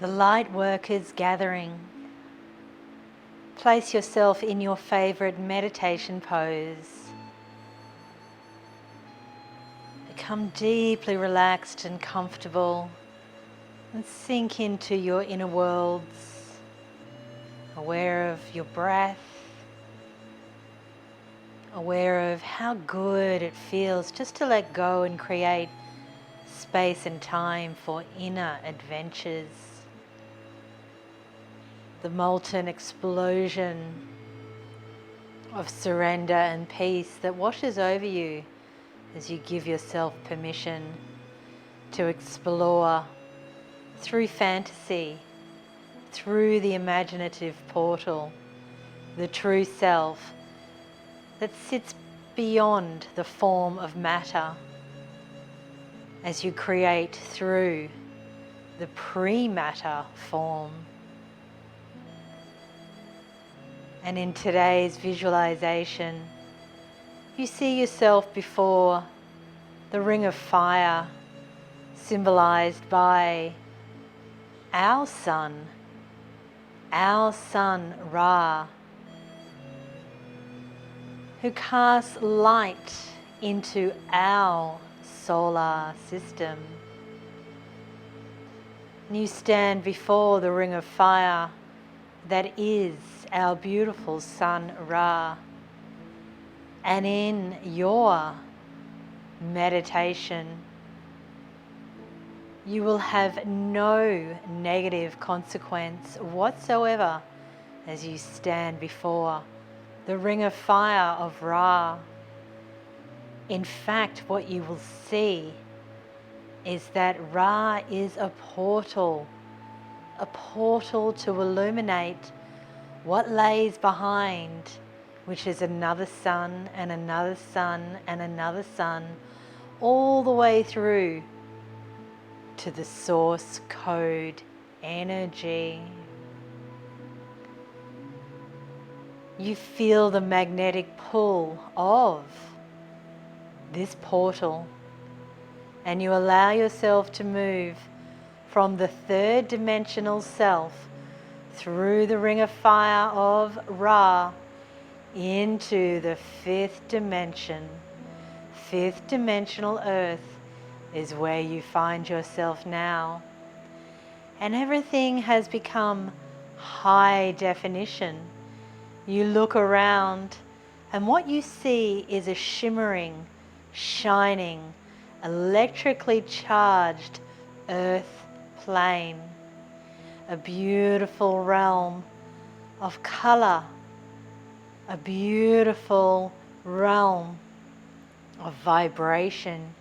the Lightworkers gathering. Place yourself in your favorite meditation pose. Become deeply relaxed and comfortable and sink into your inner worlds, aware of your breath, aware of how good it feels just to let go and create space and time for inner adventures. The molten explosion of surrender and peace that washes over you as you give yourself permission to explore through fantasy, through the imaginative portal, the true self that sits beyond the form of matter, as you create through the pre-matter form. And in today's visualization, you see yourself before the ring of fire, symbolized by our sun Ra, who casts light into our solar system. And you stand before the ring of fire that is our beautiful sun Ra. And in your meditation, you will have no negative consequence whatsoever as you stand before the ring of fire of Ra. In fact, what you will see is that Ra is a portal to illuminate what lays behind, which is another sun and another sun and another sun, all the way through to the source code energy. You feel the magnetic pull of this portal, and you allow yourself to move from the third dimensional self through the ring of fire of Ra into the fifth dimension. Fifth dimensional earth is where you find yourself now. And everything has become high definition. You look around and what you see is a shimmering, shining, electrically charged earth plane. A beautiful realm of color, a beautiful realm of vibration.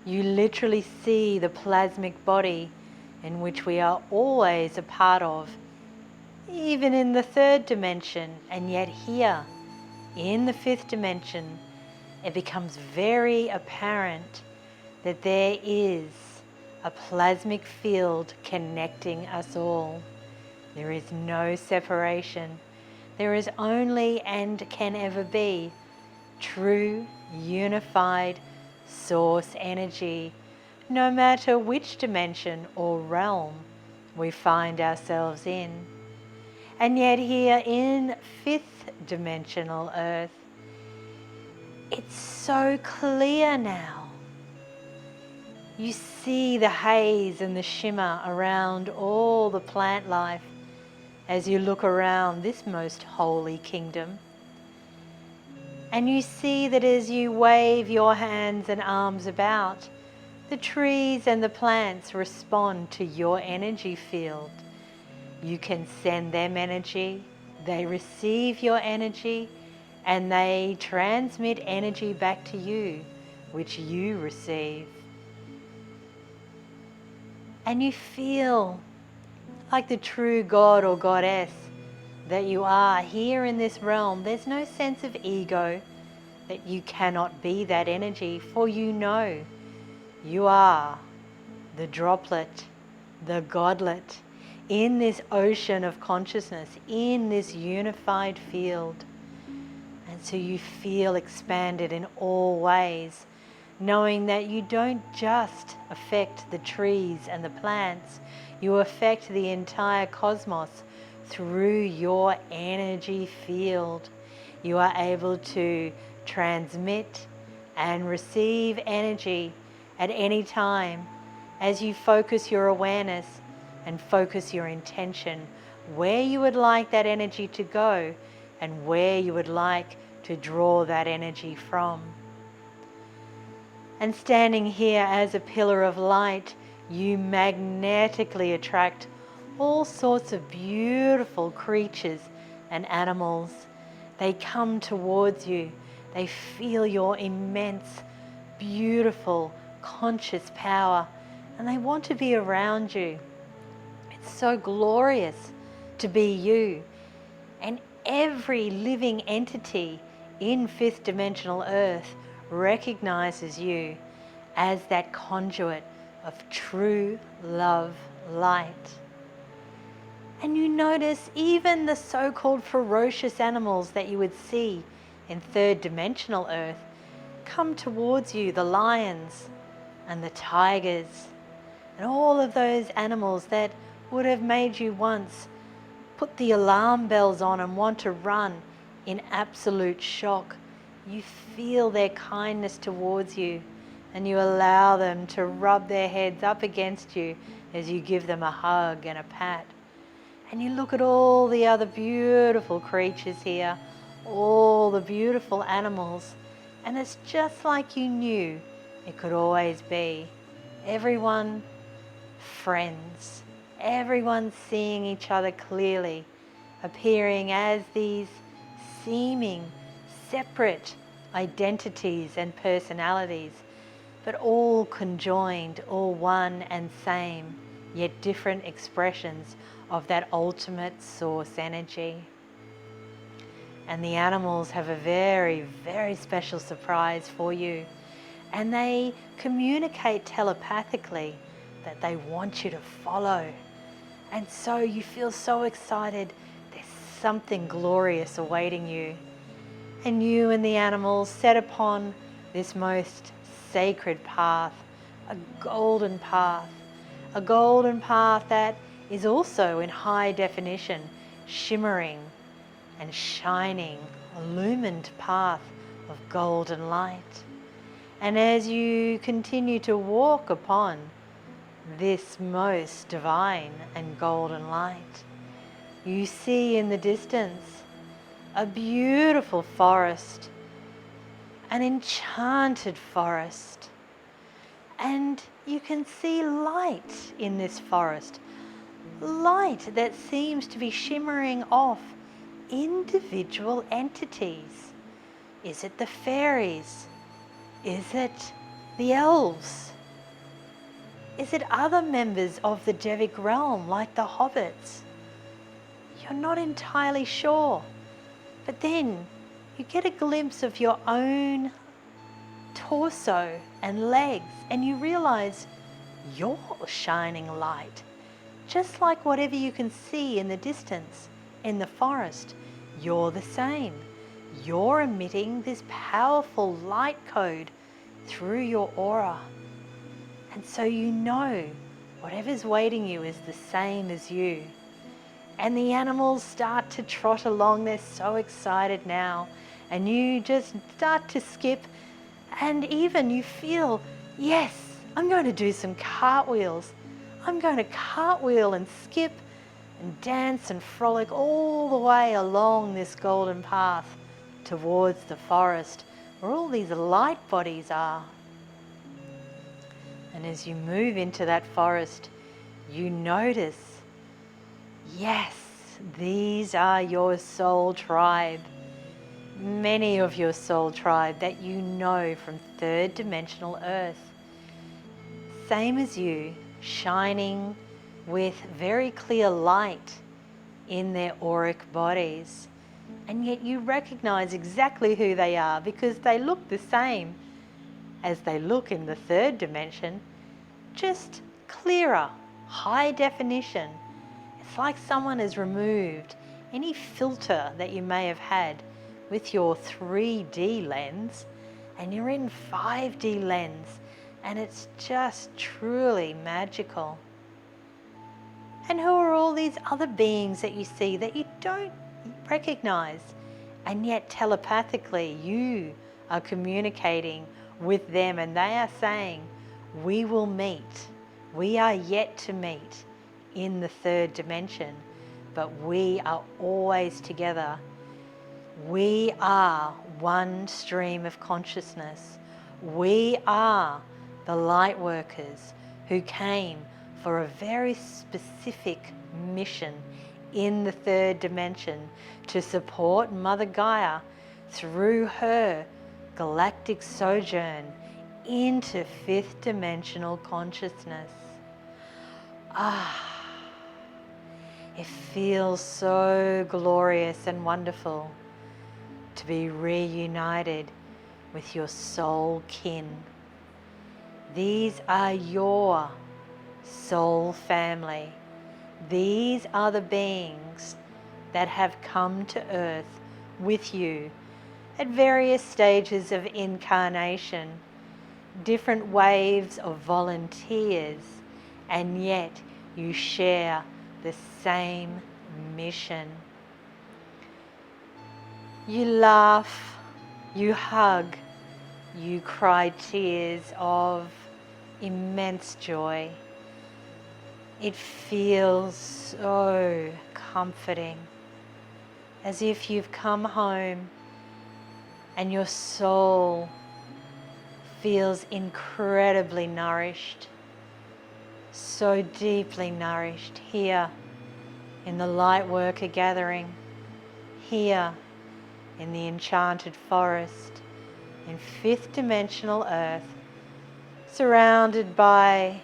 You literally see the plasmic body in which we are always a part of, even in the third dimension, and yet here in the fifth dimension it becomes very apparent that there is a plasmic field connecting us all. There is no separation. There is only and can ever be true, unified source energy, no matter which dimension or realm we find ourselves in. And yet here in fifth dimensional earth, it's so clear now. You see the haze and the shimmer around all the plant life as you look around this most holy kingdom. And you see that as you wave your hands and arms about, the trees and the plants respond to your energy field. You can send them energy, they receive your energy, and they transmit energy back to you, which you receive. And you feel like the true God or Goddess that you are here in this realm. There's no sense of ego that you cannot be that energy, for you know you are the droplet, the godlet in this ocean of consciousness, in this unified field. And so you feel expanded in all ways, knowing that you don't just affect the trees and the plants, you affect the entire cosmos through your energy field. You are able to transmit and receive energy at any time as you focus your awareness and focus your intention where you would like that energy to go and where you would like to draw that energy from. And standing here as a pillar of light, you magnetically attract all sorts of beautiful creatures and animals. They come towards you. They feel your immense, beautiful, conscious power, and they want to be around you. It's so glorious to be you. And every living entity in fifth dimensional Earth recognizes you as that conduit of true love light. And you notice even the so-called ferocious animals that you would see in third dimensional Earth come towards you, the lions and the tigers and all of those animals that would have made you once put the alarm bells on and want to run in absolute shock. You feel their kindness towards you and you allow them to rub their heads up against you as you give them a hug and a pat. And you look at all the other beautiful creatures here, all the beautiful animals, and it's just like you knew it could always be. Everyone friends, everyone seeing each other clearly, appearing as these seeming separate identities and personalities, but all conjoined, all one and same, yet different expressions of that ultimate source energy. And the animals have a very, very special surprise for you. And they communicate telepathically that they want you to follow. And so you feel so excited. There's something glorious awaiting you. And you and the animals set upon this most sacred path, a golden path that is also in high definition, shimmering and shining, illumined path of golden light. And as you continue to walk upon this most divine and golden light, you see in the distance a beautiful forest, an enchanted forest. And you can see light in this forest, light that seems to be shimmering off individual entities. Is it the fairies? Is it the elves? Is it other members of the Devic realm like the hobbits? You're not entirely sure. But then you get a glimpse of your own torso and legs and you realize you're shining light. Just like whatever you can see in the distance, in the forest, you're the same. You're emitting this powerful light code through your aura. And so you know whatever's waiting you is the same as you. And the animals start to trot along. They're so excited now. And you just start to skip. And even you feel, yes, I'm going to do some cartwheels. I'm going to cartwheel and skip and dance and frolic all the way along this golden path towards the forest where all these light bodies are. And as you move into that forest, you notice, yes, these are your soul tribe. Many of your soul tribe that you know from third dimensional Earth. Same as you, shining with very clear light in their auric bodies. And yet you recognize exactly who they are because they look the same as they look in the third dimension, just clearer, high definition. It's like someone has removed any filter that you may have had with your 3D lens, and you're in 5D lens, and it's just truly magical. And who are all these other beings that you see that you don't recognize, and yet telepathically you are communicating with them, and they are saying, we will meet. We are yet to meet in the third dimension, but we are always together. We are one stream of consciousness. We are the Lightworkers who came for a very specific mission in the third dimension to support Mother Gaia through her galactic sojourn into fifth dimensional consciousness. It feels so glorious and wonderful to be reunited with your soul kin. These are your soul family. These are the beings that have come to earth with you at various stages of incarnation, different waves of volunteers, and yet you share the same mission. You laugh, you hug, you cry tears of immense joy. It feels so comforting, as if you've come home and your soul feels incredibly nourished, so deeply nourished here in the Lightworker gathering, here in the enchanted forest, in fifth dimensional earth, surrounded by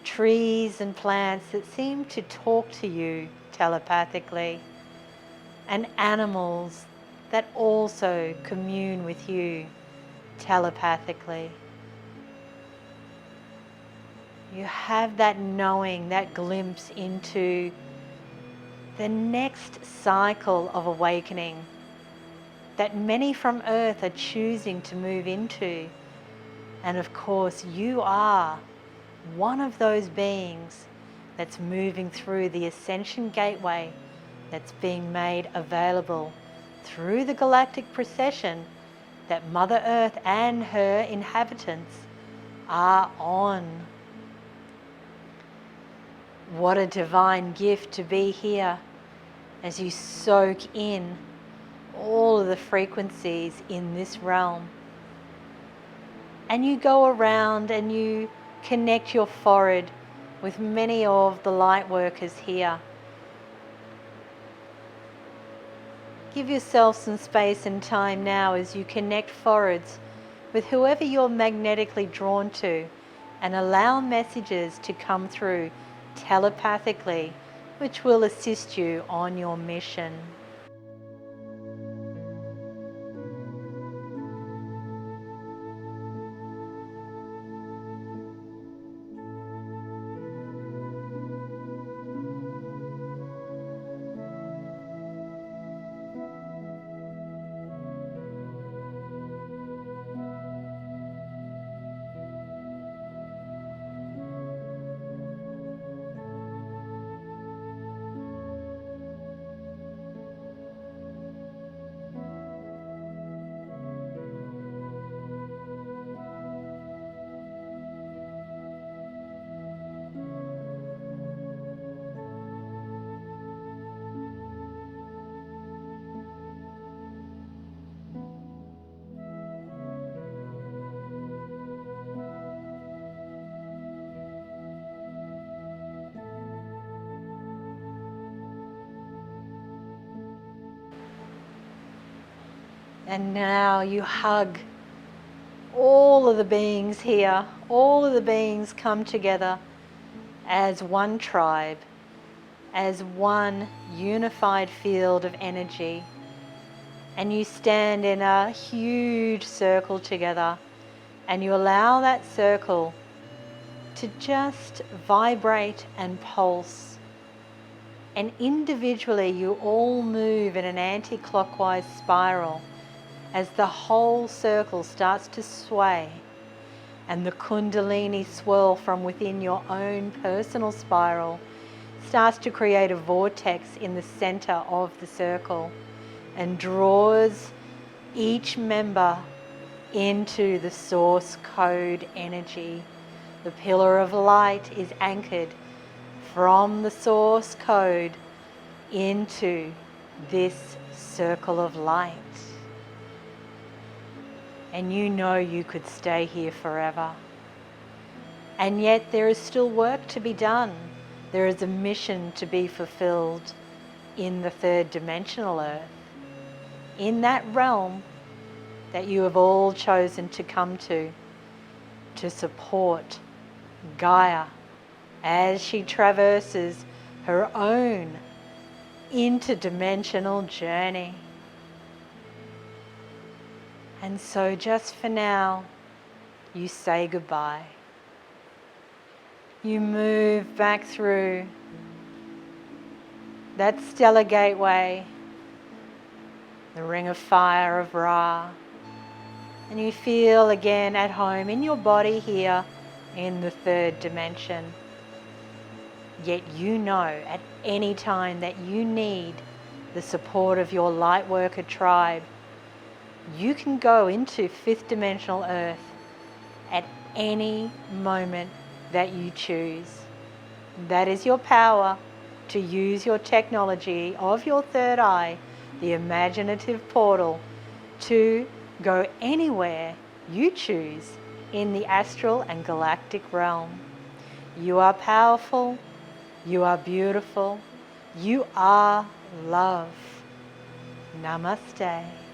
trees and plants that seem to talk to you telepathically, and animals that also commune with you telepathically. You have that knowing, that glimpse into the next cycle of awakening that many from Earth are choosing to move into. And of course, you are one of those beings that's moving through the ascension gateway that's being made available through the galactic procession that Mother Earth and her inhabitants are on. What a divine gift to be here as you soak in all of the frequencies in this realm. And you go around and you connect your forehead with many of the Lightworkers here. Give yourself some space and time now as you connect foreheads with whoever you're magnetically drawn to, and allow messages to come through telepathically, which will assist you on your mission. And now you hug all of the beings here. All of the beings come together as one tribe, as one unified field of energy. And you stand in a huge circle together, and you allow that circle to just vibrate and pulse. And individually you all move in an anti-clockwise spiral as the whole circle starts to sway and the Kundalini swirl from within your own personal spiral starts to create a vortex in the center of the circle and draws each member into the source code energy. The pillar of light is anchored from the source code into this circle of light. And you know you could stay here forever. And yet there is still work to be done. There is a mission to be fulfilled in the third dimensional earth, in that realm that you have all chosen to come to support Gaia as she traverses her own interdimensional journey. And so just for now, you say goodbye. You move back through that stellar gateway, the ring of fire of Ra, and you feel again at home in your body here in the third dimension. Yet you know at any time that you need the support of your Lightworker tribe, you can go into fifth dimensional earth at any moment that you choose. That is your power to use your technology of your third eye, the imaginative portal, to go anywhere you choose in the astral and galactic realm. You are powerful, you are beautiful, you are love. Namaste.